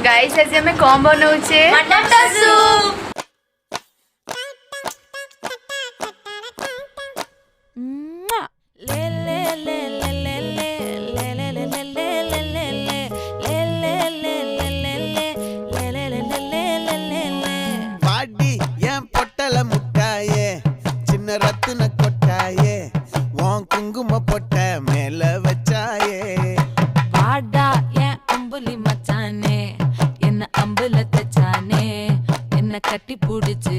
Guys आज हमें कौन बनाऊचे मटाटा सूप। பாடி என் பொட்டல முட்டாயே சின்ன ரத்தின கொட்டாயே உன் குங்கும பொட்ட மேல வச்சாயே வாடா என் அம்புலி மச்சானே என்ன அம்புல தச்சானே என்ன கட்டி புடிச்சு